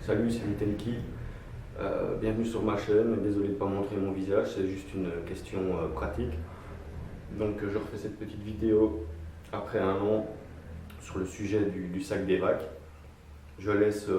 Salut, c'est Vitelki. Bienvenue sur ma chaîne. Désolé de ne pas montrer mon visage, c'est juste une question pratique. Donc je refais cette petite vidéo après un an sur le sujet du sac d'Evac. Je laisse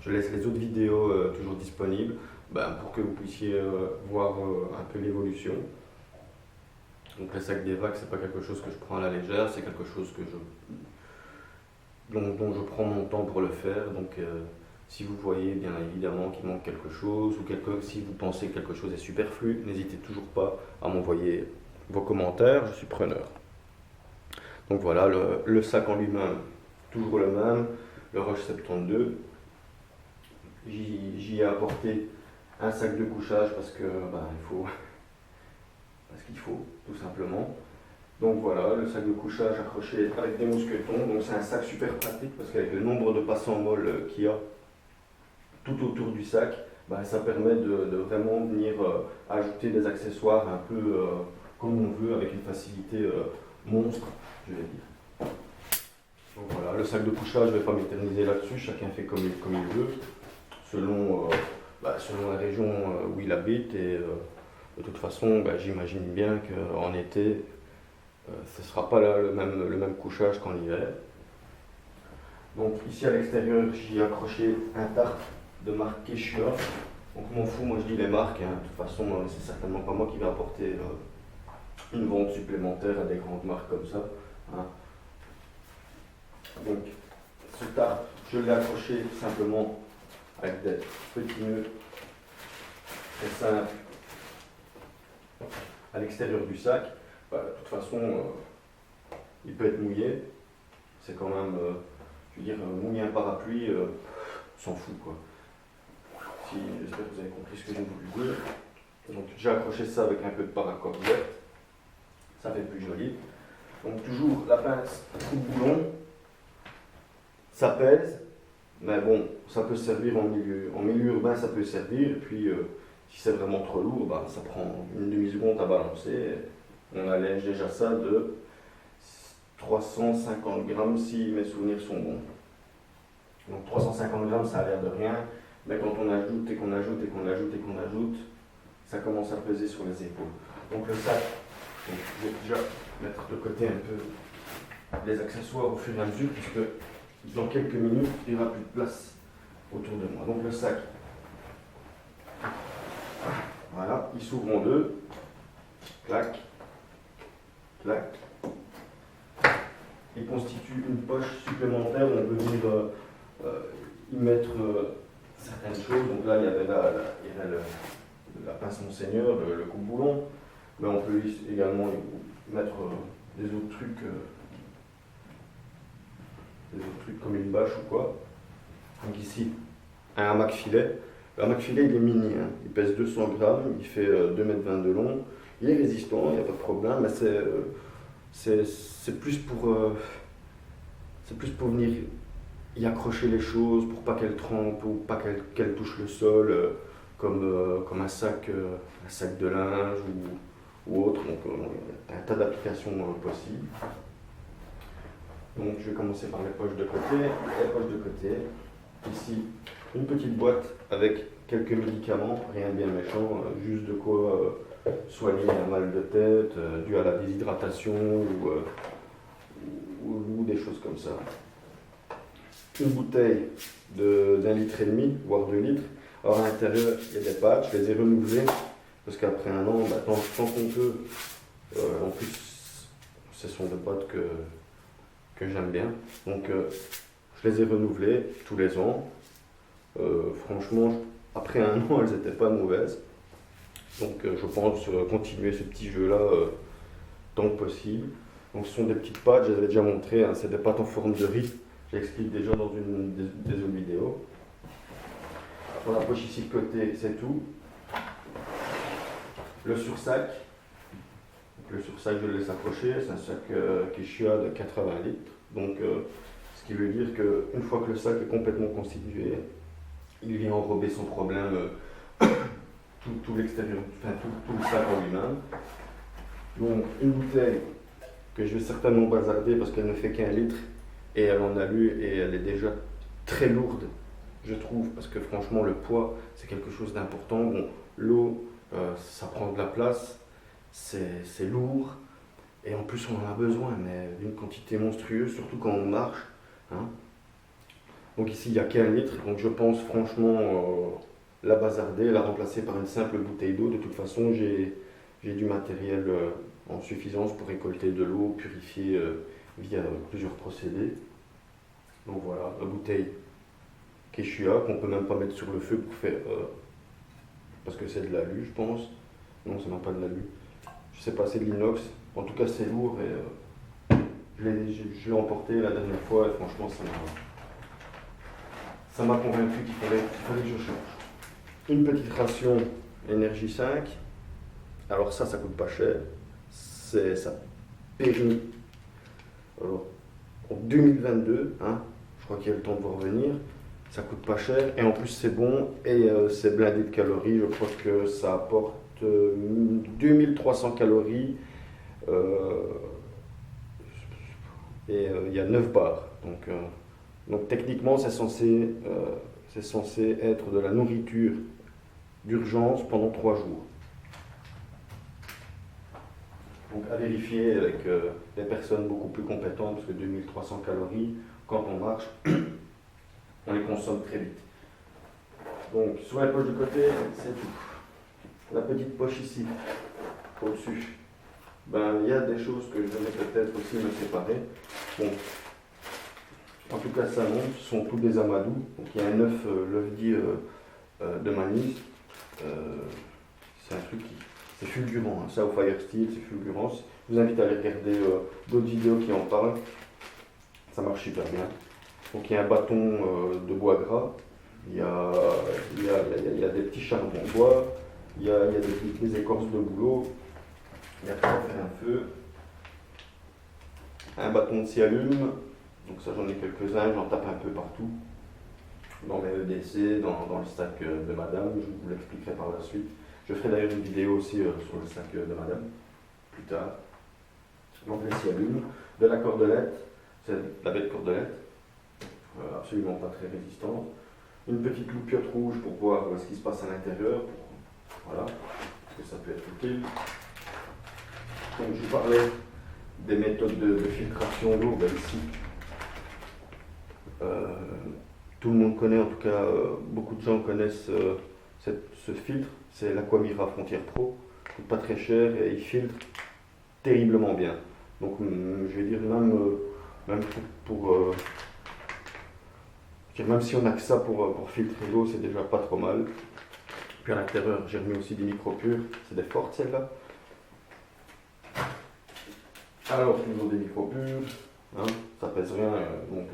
les autres vidéos toujours disponibles pour que vous puissiez voir un peu l'évolution. Donc le sac d'Evac, c'est pas quelque chose que je prends à la légère, c'est quelque chose dont je prends mon temps pour le faire. Donc si vous voyez bien évidemment qu'il manque quelque chose ou si vous pensez que quelque chose est superflu, n'hésitez toujours pas à m'envoyer vos commentaires, je suis preneur. Donc voilà, le sac en lui-même, toujours le même, le Roche 72. J'y ai apporté un sac de couchage parce qu'il faut, tout simplement. Donc voilà, le sac de couchage accroché avec des mousquetons. Donc c'est un sac super pratique parce qu'avec le nombre de passants molles qu'il y a tout autour du sac, ça permet de vraiment venir ajouter des accessoires un peu comme on veut, avec une facilité monstre, je vais dire. Donc voilà, le sac de couchage, je ne vais pas m'éterniser là-dessus, chacun fait comme il veut, selon la région où il habite. Et de toute façon, j'imagine bien qu'en été, ce ne sera pas le même couchage qu'en hiver. Donc ici à l'extérieur, j'y ai accroché un tarp de marque Quechua. Donc m'en fous, moi je dis les marques, hein. De toute façon, c'est certainement pas moi qui vais apporter une vente supplémentaire à des grandes marques comme ça, hein. Donc ce tarp, je l'ai accroché simplement avec des petits nœuds très simples à l'extérieur du sac. De toute façon, il peut être mouillé. C'est quand même, je veux dire, mouiller un parapluie, s'en fout quoi. J'espère que vous avez compris ce que j'ai voulu dire. Donc j'ai accroché ça avec un peu de paracord verte. Ça fait plus joli. Donc toujours la pince coupe-boulon. Ça pèse, mais bon, ça peut servir en milieu urbain, ça peut servir. Et puis si c'est vraiment trop lourd, ça prend une demi-seconde à balancer. On allège déjà ça de 350 grammes si mes souvenirs sont bons. Donc 350 grammes, ça a l'air de rien, mais quand on ajoute et qu'on ajoute et qu'on ajoute et qu'on ajoute, ça commence à peser sur les épaules. Donc le sac, je vais déjà mettre de côté un peu les accessoires au fur et à mesure, puisque dans quelques minutes, il n'y aura plus de place autour de moi. Donc le sac, voilà, il s'ouvre en deux, clac, clac. Il constitue une poche supplémentaire où on peut venir y mettre certaines choses. Donc là, il y avait la pince Monseigneur, le coupe-boulon, mais on peut également y mettre des autres trucs comme une bâche ou quoi. Donc ici, un hamac filet. Le hamac filet, il est mini, hein. Il pèse 200 grammes, il fait 2,20 m de long. Il est résistant, il n'y a pas de problème, mais c'est plus pour venir y accrocher les choses, pour pas qu'elles trempent ou pas qu'elles touchent le sol, comme un sac de linge ou autre. Donc il y a un tas d'applications possibles. Donc je vais commencer par les poches de côté. Ici, une petite boîte avec quelques médicaments, rien de bien méchant, juste de quoi soigner un mal de tête dû à la déshydratation ou des choses comme ça. Une bouteille d'1,5 litre, voire 2 litres. Alors à l'intérieur, il y a des patchs, je les ai renouvelés parce qu'après un an, tant qu'on peut, en plus, ce sont des boîtes que j'aime bien. Donc je les ai renouvelées tous les ans. Franchement, après un an, elles n'étaient pas mauvaises. Donc je pense continuer ce petit jeu-là tant que possible. Donc ce sont des petites pâtes, je les avais déjà montrées, hein, c'est des pâtes en forme de riz. J'explique déjà dans une des autres vidéos. Dans la poche ici de côté, c'est tout. Le sursac. Donc, le sursac, je le laisse accrocher, c'est un sac Quechua de 80 litres. Donc ce qui veut dire qu'une fois que le sac est complètement constitué, il vient enrober sans problème tout l'extérieur, tout le sac en lui-même. Donc une bouteille que je vais certainement bazarder parce qu'elle ne fait qu'1 litre et elle en a lu et elle est déjà très lourde je trouve, parce que franchement le poids c'est quelque chose d'important. Bon, l'eau, ça prend de la place, c'est lourd, et en plus on en a besoin, mais d'une quantité monstrueuse, surtout quand on marche, hein. Donc ici il n'y a qu'un litre, donc je pense franchement la bazarder, la remplacer par une simple bouteille d'eau. De toute façon j'ai du matériel en suffisance pour récolter de l'eau purifiée via plusieurs procédés. Donc voilà, la bouteille Quechua qu'on peut même pas mettre sur le feu pour faire, parce que c'est de l'alu je pense. Non, c'est même pas de l'alu. Je sais pas, c'est de l'inox. En tout cas c'est lourd et je l'ai emporté la dernière fois et franchement ça m'a convaincu qu'il fallait que je change. Une petite ration énergie 5. Alors ça coûte pas cher. Ça périt. Alors, en 2022, hein, je crois qu'il y a le temps de vous revenir. Ça coûte pas cher et en plus c'est bon et c'est blindé de calories. Je crois que ça apporte 2300 calories et il y a 9 barres. Donc techniquement c'est censé être de la nourriture d'urgence pendant 3 jours. Donc à vérifier avec des personnes beaucoup plus compétentes, parce que 2300 calories, quand on marche, on les consomme très vite. Donc sur la poche du côté, c'est tout. La petite poche ici, au-dessus, il y a des choses que je vais peut-être aussi me séparer. Bon. En tout cas ça monte, ce sont tous des amadous. Donc il y a un œuf levedis de manise. C'est un truc c'est fulgurant, hein. Ça au Fire Steel, c'est fulgurant. Je vous invite à aller regarder d'autres vidéos qui en parlent. Ça marche super bien. Donc il y a un bâton de bois gras, il y a des petits charbons de bois, il y a des écorces de bouleau, il y a pour faire un feu, un bâton de scie allume, donc ça j'en ai quelques-uns, j'en tape un peu partout, dans mes EDC, dans le sac de madame, je vous l'expliquerai par la suite. Je ferai d'ailleurs une vidéo aussi sur le sac de madame, plus tard. Donc les scie allume, de la cordelette, c'est la bête cordelette, absolument pas très résistante. Une petite loupiote rouge pour voir ce qui se passe à l'intérieur, voilà, parce que ça peut être utile. Donc je vous parlais des méthodes de filtration d'eau, ici. Tout le monde connaît, en tout cas beaucoup de gens connaissent ce filtre, c'est l'Aquamira Frontier Pro, il coûte pas très cher et il filtre terriblement bien. Donc je vais dire même même si on n'a que ça pour filtrer l'eau, c'est déjà pas trop mal. Puis à l'intérieur, j'ai remis aussi des micropures, c'est des fortes celles-là. Alors toujours des micropures, hein, ça pèse rien, donc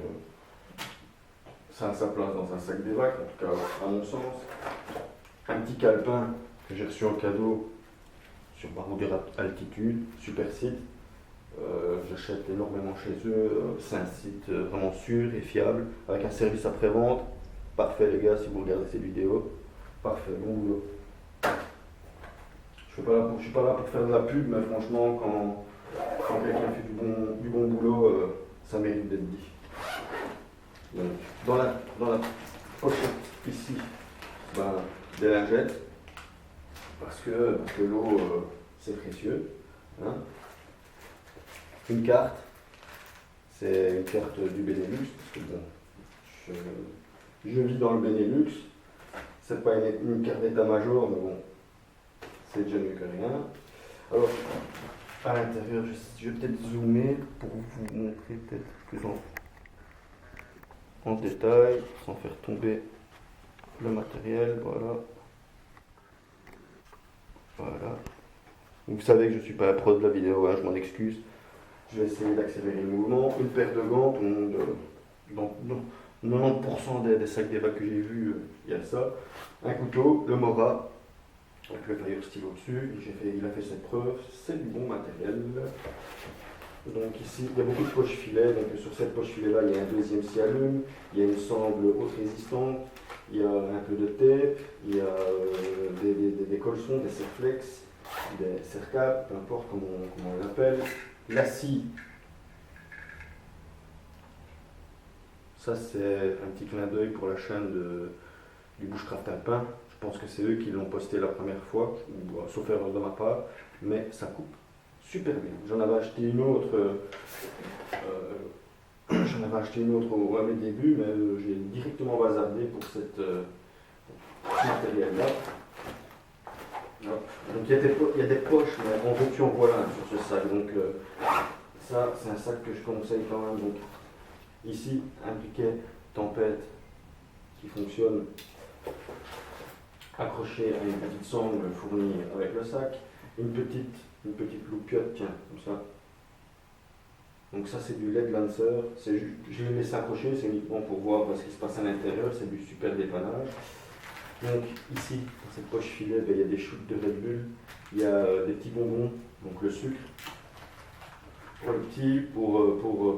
ça a sa place dans un sac d'évac, en tout cas à mon sens. Un petit calepin que j'ai reçu en cadeau sur Baroudère Altitude, super site. J'achète énormément chez eux, c'est un site vraiment sûr et fiable, avec un service après-vente. Parfait les gars, si vous regardez cette vidéo, parfait, bon boulot. Je ne suis pas là pour faire de la pub, mais franchement, quand quelqu'un fait du bon boulot, ça mérite d'être dit. Donc, dans la pochette ici, des lingettes, parce que l'eau c'est précieux. Hein. Une carte, c'est une carte du Benelux, parce que bon, je vis dans le Benelux, c'est pas une carte d'état-major, mais bon, c'est déjà mieux que rien. Alors, à l'intérieur, je vais peut-être zoomer pour vous montrer peut-être plus en détail, sans faire tomber le matériel, voilà. Voilà. Vous savez que je ne suis pas la pro de la vidéo, hein, je m'en excuse. Je vais essayer d'accélérer le mouvement. Une paire de gants, tout le monde, dans 90% des sacs d'évac que j'ai vus, il y a ça. Un couteau, le Mora, avec le Fire Steel au-dessus. Il a fait ses preuves, c'est du bon matériel. Donc ici, il y a beaucoup de poches filets. Donc sur cette poche filet là, il y a un deuxième scie allume, il y a une sangle haute résistante, il y a un peu de tape, il y a des colsons, des serflex, des sercapes, peu importe comment on l'appelle. La scie, Ça c'est un petit clin d'œil pour la chaîne du Bushcraft Alpin. Je pense que c'est eux qui l'ont posté la première fois, ou, sauf erreur de ma part, mais ça coupe super bien. J'en avais acheté une autre, à mes débuts, mais j'ai directement bazardé pour ce matériel-là. Donc il y a des poches, mais en veux-tu en voilà sur ce sac. Donc ça, c'est un sac que je conseille quand même. Donc ici, un briquet tempête qui fonctionne accroché à une petite sangle fournie avec le sac, une petite loupiote, tiens, comme ça. Donc ça c'est du LED Lancer, je l'ai laissé accrocher, c'est uniquement pour voir ce qui se passe à l'intérieur, c'est du super dépannage. Donc ici, dans cette poche filet, il y a des shoots de Red Bull, il y a des petits bonbons, donc le sucre, pour le petit, pour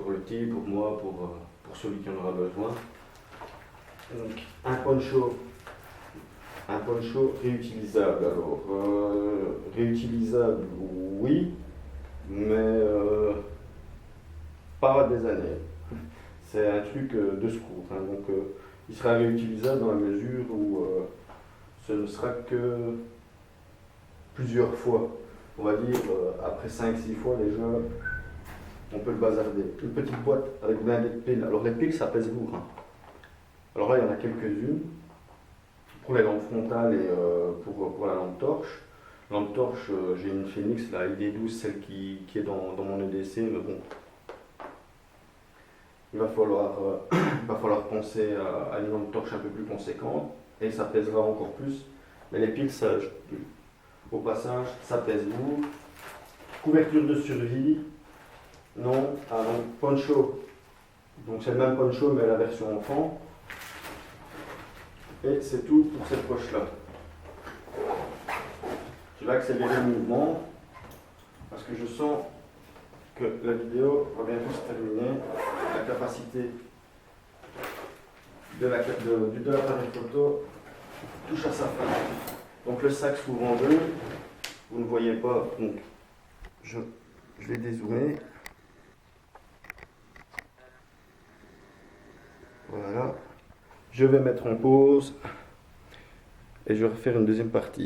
le petit, pour moi, pour celui qui en aura besoin. Donc un poncho réutilisable. Alors, réutilisable, oui, mais pas des années. C'est un truc de secours. Hein, donc, il sera réutilisable dans la mesure où ce ne sera que plusieurs fois. On va dire, après 5-6 fois déjà, on peut le bazarder. Une petite boîte avec blindé de piles. Alors, les piles, ça pèse lourd. Hein. Alors là, il y en a quelques-unes. Pour les lampes frontales et pour la lampe torche. Lampe torche, j'ai une Phoenix, la ID12, celle qui est dans mon EDC, mais bon. Il va falloir penser à une lampe torche un peu plus conséquente, et ça pèsera encore plus. Mais les piles, au passage, ça pèse lourd. Couverture de survie, non. Ah non, poncho. Donc c'est le même poncho, mais la version enfant. Et c'est tout pour cette poche-là. Je vais accélérer le mouvement parce que je sens que la vidéo va bientôt se terminer. La capacité de l'appareil photo touche à sa fin. Donc le sac s'ouvre en deux. Vous ne voyez pas, donc je vais dézoomer. Voilà. Je vais mettre en pause et je vais refaire une deuxième partie.